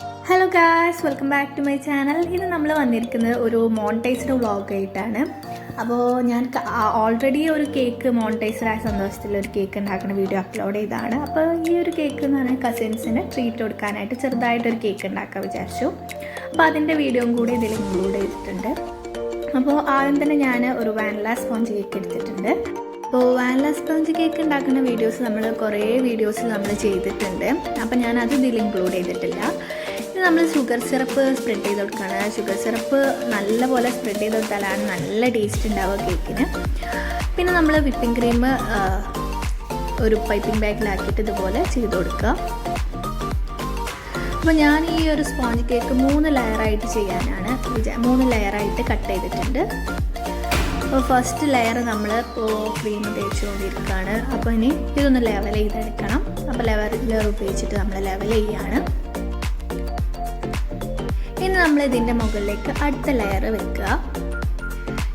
Hello guys, welcome back to my channel. ഇന്ന് നമ്മൾ വന്നിരിക്കുന്നത് ഒരു മോണിറ്റൈസ്ഡ് വ്ളോഗായിട്ടാണ്. അപ്പോൾ ഞാൻ ഓൾറെഡി ഒരു കേക്ക് മോണിറ്റൈസ്ഡ് ആയ സന്തോഷത്തിൽ ഒരു കേക്ക് ഉണ്ടാക്കുന്ന വീഡിയോ അപ്ലോഡ് ചെയ്തതാണ്. അപ്പോൾ ഈ ഒരു കേക്ക് എന്ന് പറഞ്ഞാൽ കസിൻസിന് ട്രീറ്റ് കൊടുക്കാനായിട്ട് ചെറുതായിട്ടൊരു കേക്ക് ഉണ്ടാക്കാൻ വിചാരിച്ചു. അപ്പോൾ അതിൻ്റെ വീഡിയോയും കൂടി ഇതിൽ ഇൻക്ലൂഡ് ചെയ്തിട്ടുണ്ട്. അപ്പോൾ ആദ്യം തന്നെ ഞാൻ ഒരു വാനില സ്പോഞ്ച് കേക്ക് എടുത്തിട്ടുണ്ട്. അപ്പോൾ വാനില സ്പോഞ്ച് കേക്ക് ഉണ്ടാക്കുന്ന വീഡിയോസ് നമ്മൾ കുറേ വീഡിയോസിൽ നമ്മൾ ചെയ്തിട്ടുണ്ട്. അപ്പോൾ ഞാനത് ഇതിൽ ഇൻക്ലൂഡ് ചെയ്തിട്ടില്ല. ഇത് നമ്മൾ ഷുഗർ സിറപ്പ് സ്പ്രെഡ് ചെയ്ത് കൊടുക്കുകയാണ്. ഷുഗർ സിറപ്പ് നല്ലപോലെ സ്പ്രെഡ് ചെയ്ത് കൊടുത്താലാണ് നല്ല ടേസ്റ്റ് ഉണ്ടാവുക കേക്കിന്. പിന്നെ നമ്മൾ വിപ്പിംഗ് ക്രീം ഒരു പൈപ്പിംഗ് ബാഗിലാക്കിയിട്ട് ഇതുപോലെ ചെയ്ത് കൊടുക്കുക. അപ്പോൾ ഞാൻ ഈ ഒരു സ്പോഞ്ച് കേക്ക് 3 ലെയറായിട്ട് ചെയ്യാനാണ് 3 ലെയറായിട്ട് കട്ട് ചെയ്തിട്ടുണ്ട്. അപ്പോൾ ഫസ്റ്റ് ലെയർ നമ്മൾ ക്രീം തേച്ചുകൊണ്ടിരിക്കുകയാണ്. അപ്പോൾ ഇനി ഇതൊന്ന് ലെവൽ ചെയ്തെടുക്കണം. അപ്പോൾ ലെവലർ ഉപയോഗിച്ചിട്ട് നമ്മൾ ലെവൽ ചെയ്യുകയാണ്. ഇനി നമ്മൾ ഇതിൻ്റെ മുകളിലേക്ക് അടുത്ത ലെയർ വെക്കുക.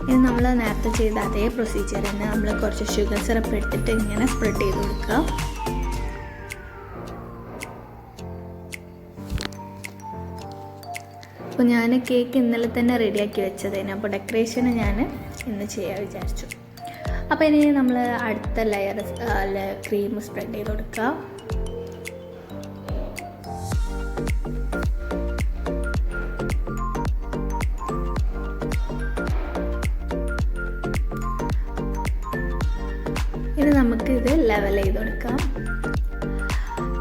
ഇനി നമ്മൾ നേരത്തെ ചെയ്ത അതേ പ്രൊസീജിയർ തന്നെ നമ്മൾ കുറച്ച് ഷുഗർ സിറപ്പ് എടുത്തിട്ട് ഇങ്ങനെ സ്പ്രെഡ് ചെയ്ത് കൊടുക്കുക. അപ്പോൾ ഞാൻ കേക്ക് ഇന്നലെ തന്നെ റെഡിയാക്കി വെച്ചതേനെ. അപ്പോൾ ഡെക്കറേഷന് ഞാൻ ഇന്ന് ചെയ്യാൻ വിചാരിച്ചു. അപ്പോൾ ഇനി നമ്മൾ അടുത്ത ലെയർ ക്രീം സ്പ്രെഡ് ചെയ്ത് കൊടുക്കുക. ഇനി നമുക്കിത് ലെവൽ ചെയ്ത് കൊടുക്കാം.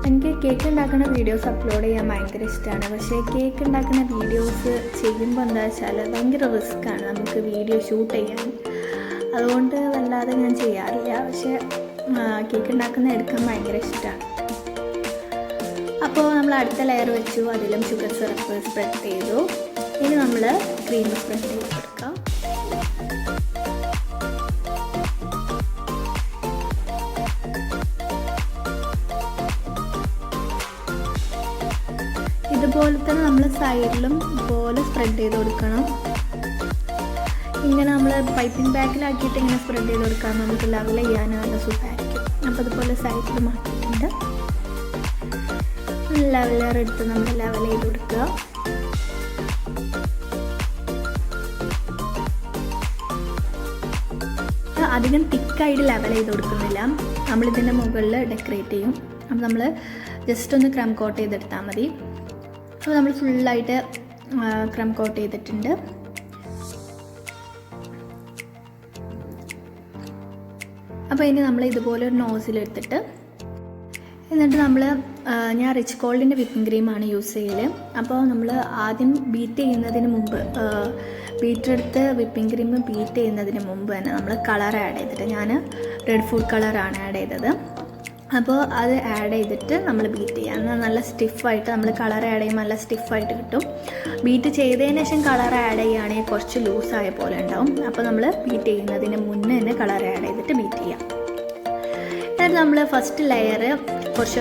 എനിക്ക് കേക്ക് ഉണ്ടാക്കുന്ന വീഡിയോസ് അപ്ലോഡ് ചെയ്യാൻ ഭയങ്കര ഇഷ്ടമാണ്. പക്ഷേ കേക്ക് ഉണ്ടാക്കുന്ന വീഡിയോസ് ചെയ്യുമ്പോൾ എന്താ വെച്ചാൽ ഭയങ്കര റിസ്ക്കാണ് നമുക്ക് വീഡിയോ ഷൂട്ട് ചെയ്യാൻ. അതുകൊണ്ട് വല്ലാതെ ഞാൻ ചെയ്യാറില്ല. പക്ഷേ കേക്ക് ഉണ്ടാക്കുന്ന എടുക്കാൻ ഭയങ്കര ഇഷ്ടമാണ്. അപ്പോൾ നമ്മൾ അടുത്ത ലെയർ വെച്ചു. അതിലും ഷുഗർ സിറപ്പ് സ്പ്രെഡ് ചെയ്തു. ഇനി നമ്മൾ ക്രീം സ്പ്രെഡ് ചെയ്ത് കൊടുക്കാം. ഇതുപോലെ തന്നെ നമ്മൾ സൈഡിലും ഇതുപോലെ സ്പ്രെഡ് ചെയ്ത് കൊടുക്കണം. ഇങ്ങനെ നമ്മൾ പൈപ്പിംഗ് ബാഗിലാക്കിയിട്ട് ഇങ്ങനെ സ്പ്രെഡ് ചെയ്ത് കൊടുക്കാൻ നമുക്ക് ലെവൽ ചെയ്യാൻ നല്ല സുഖമായിരിക്കും. അപ്പോൾ അതുപോലെ സൈഡിൽ മാറ്റിയിട്ടുണ്ട്. ലെവലർ എടുത്ത് നമ്മൾ ലെവൽ ചെയ്ത് കൊടുക്കുക. അധികം തിക്കായിട്ട് ലെവൽ ചെയ്ത് കൊടുക്കുന്നില്ല. നമ്മളിതിൻ്റെ മുകളിൽ ഡെക്കറേറ്റ് ചെയ്യും. അപ്പോൾ നമ്മൾ ജസ്റ്റ് ഒന്ന് ക്രം കോട്ട് ചെയ്തെടുത്താൽ മതി. അപ്പോൾ നമ്മൾ ഫുള്ളായിട്ട് ക്രം കോട്ട് ചെയ്തിട്ടുണ്ട്. അപ്പോൾ ഇനി നമ്മൾ ഇതുപോലെ ഒരു നോസിലെടുത്തിട്ട് എന്നിട്ട് ഞാൻ റിച്ച് ഗോൾഡിൻ്റെ വിപ്പിംഗ് ക്രീമാണ് യൂസ് ചെയ്യൽ. അപ്പോൾ നമ്മൾ ആദ്യം ബീറ്റ് ചെയ്യുന്നതിന് മുമ്പ് ബീറ്ററെടുത്ത് വിപ്പിംഗ് ക്രീം ബീറ്റ് ചെയ്യുന്നതിന് മുമ്പ് തന്നെ നമ്മൾ കളർ ആഡ് ചെയ്തിട്ട് ഞാൻ റെഡ് ഫുഡ് കളറാണ് ആഡ് ചെയ്തത്. അപ്പോൾ അത് ആഡ് ചെയ്തിട്ട് നമ്മൾ ബീറ്റ് ചെയ്യുക. എന്നാൽ നല്ല സ്റ്റിഫായിട്ട് നമ്മൾ കളർ ആഡ് ചെയ്യുമ്പോൾ നല്ല സ്റ്റിഫായിട്ട് കിട്ടും. ബീറ്റ് ചെയ്തതിന് ശേഷം കളർ ആഡ് ചെയ്യുകയാണെങ്കിൽ കുറച്ച് ലൂസായ പോലെ ഉണ്ടാവും. അപ്പോൾ നമ്മൾ ബീറ്റ് ചെയ്യുന്നതിന് മുന്നേ തന്നെ കളർ ആഡ് ചെയ്തിട്ട് ബീറ്റ് ചെയ്യാം. എന്നിട്ട് നമ്മൾ ഫസ്റ്റ് ലെയർ കുറച്ച്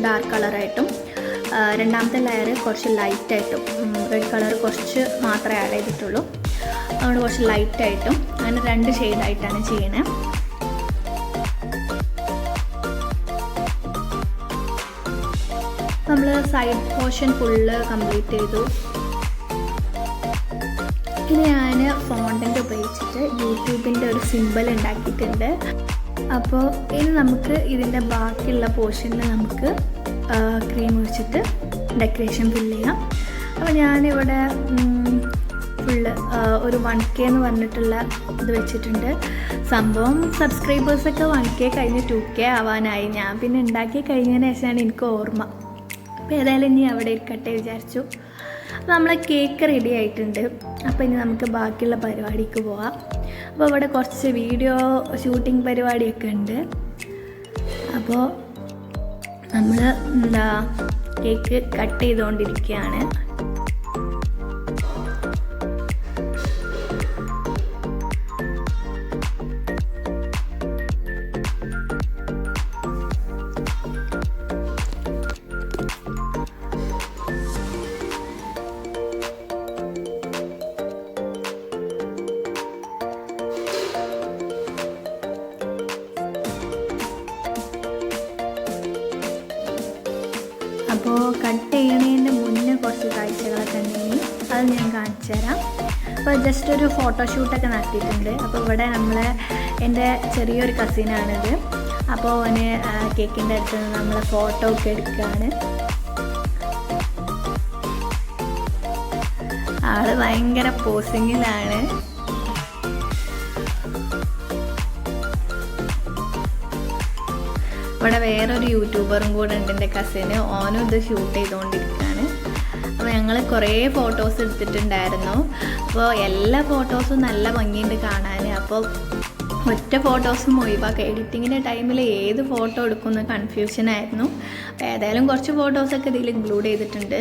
ഡാർക്ക് കളറായിട്ടും രണ്ടാമത്തെ ലെയർ കുറച്ച് ലൈറ്റായിട്ടും റെഡ് കളർ കുറച്ച് മാത്രമേ ആഡ് ചെയ്തിട്ടുള്ളൂ. അതുകൊണ്ട് കുറച്ച് ലൈറ്റായിട്ടും അങ്ങനെ 2 ഷെയ്ഡായിട്ടാണ് ചെയ്യണേ. നമ്മൾ സൈഡ് പോർഷൻ ഫുള്ള് കംപ്ലീറ്റ് ചെയ്തു. ഇനി ഞാൻ ഫോണ്ടൻ്റ് ഉപയോഗിച്ചിട്ട് യൂട്യൂബിൻ്റെ ഒരു സിമ്പിൾ ഉണ്ടാക്കിയിട്ടുണ്ട്. അപ്പോൾ ഇനി നമുക്ക് ഇതിൻ്റെ ബാക്കിയുള്ള പോർഷനിൽ നമുക്ക് ക്രീം ഒഴിച്ചിട്ട് ഡെക്കറേഷൻ ഫില്ല് ചെയ്യാം. അപ്പോൾ ഞാനിവിടെ ഫുള്ള് ഒരു 1K എന്ന് പറഞ്ഞിട്ടുള്ള ഇത് വെച്ചിട്ടുണ്ട്. സംഭവം സബ്സ്ക്രൈബേഴ്സൊക്കെ 1K കഴിഞ്ഞ് 2K ആവാനായി. ഞാൻ പിന്നെ ഉണ്ടാക്കി കഴിഞ്ഞതിന് ശേഷമാണ് എനിക്ക് ഓർമ്മ. അപ്പോൾ ഏതായാലും ഇനി അവിടെ ഇരിക്കട്ടെ വിചാരിച്ചു. അപ്പോൾ നമ്മളെ കേക്ക് റെഡി ആയിട്ടുണ്ട്. അപ്പോൾ ഇനി നമുക്ക് ബാക്കിയുള്ള പരിപാടിക്ക് പോവാം. അപ്പോൾ ഇവിടെ കുറച്ച് വീഡിയോ ഷൂട്ടിംഗ് പരിപാടിയൊക്കെ ഉണ്ട്. അപ്പോൾ നമ്മൾ കേക്ക് കട്ട് ചെയ്തുകൊണ്ടിരിക്കുകയാണ്. അപ്പോൾ കട്ട് ചെയ്യണതിൻ്റെ മുന്നേ കുറച്ച് കാഴ്ചകളൊക്കെ ഉണ്ടെങ്കിൽ അത് ഞാൻ കാണിച്ചു തരാം. അപ്പോൾ ജസ്റ്റ് ഒരു ഫോട്ടോഷൂട്ടൊക്കെ നടത്തിയിട്ടുണ്ട്. അപ്പോൾ ഇവിടെ എൻ്റെ ചെറിയൊരു കസിനാണിത്. അപ്പോൾ അവന് കേക്കിൻ്റെ അടുത്ത് നിന്ന് നമ്മൾ ഫോട്ടോ ഒക്കെ എടുക്കുകയാണ്. ആൾ ഭയങ്കര പോസിങ്ങിലാണ്. ഇവിടെ വേറൊരു യൂട്യൂബറും കൂടെ ഉണ്ട്, എൻ്റെ കസിന്. ഓനും ഇത് ഷൂട്ട് ചെയ്തുകൊണ്ടിരിക്കുകയാണ്. അപ്പോൾ ഞങ്ങൾ കുറേ ഫോട്ടോസ് എടുത്തിട്ടുണ്ടായിരുന്നു. അപ്പോൾ എല്ലാ ഫോട്ടോസും നല്ല ഭംഗിയുണ്ട് കാണാൻ. അപ്പോൾ ഒറ്റ ഫോട്ടോസും ഒഴിവാക്കുക. എഡിറ്റിങ്ങിൻ്റെ ടൈമിൽ ഏത് ഫോട്ടോ എടുക്കുമെന്ന് കൺഫ്യൂഷനായിരുന്നു. അപ്പോൾ ഏതായാലും കുറച്ച് ഫോട്ടോസൊക്കെ ഇതിൽ ഇൻക്ലൂഡ് ചെയ്തിട്ടുണ്ട്.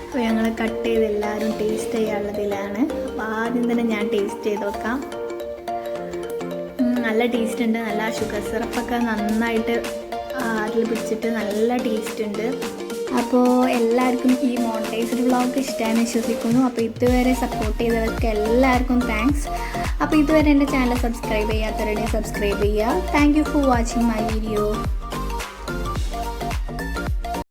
അപ്പോൾ ഞങ്ങൾ കട്ട് ചെയ്ത് എല്ലാവരും ടേസ്റ്റ് ചെയ്യാനുള്ളതിലാണ്. അപ്പോൾ ആദ്യം തന്നെ ഞാൻ ടേസ്റ്റ് ചെയ്ത് നോക്കാം. നല്ല ടേസ്റ്റ് ഉണ്ട്. നല്ല ഷുഗർ സിറപ്പൊക്കെ നന്നായിട്ട് അതിൽ പിടിച്ചിട്ട് നല്ല ടേസ്റ്റ് ഉണ്ട്. അപ്പോൾ എല്ലാവർക്കും ഈ മോണിറ്റൈസ്ഡ് വ്ളോഗ് ഇഷ്ടമാണെന്ന് വിശ്വസിക്കുന്നു. അപ്പോൾ ഇതുവരെ സപ്പോർട്ട് ചെയ്തവർക്ക് എല്ലാവർക്കും താങ്ക്സ്. അപ്പോൾ ഇതുവരെ എൻ്റെ ചാനൽ സബ്സ്ക്രൈബ് ചെയ്യാത്തവരുടെ സബ്സ്ക്രൈബ് ചെയ്യുക. Thank you for watching my video.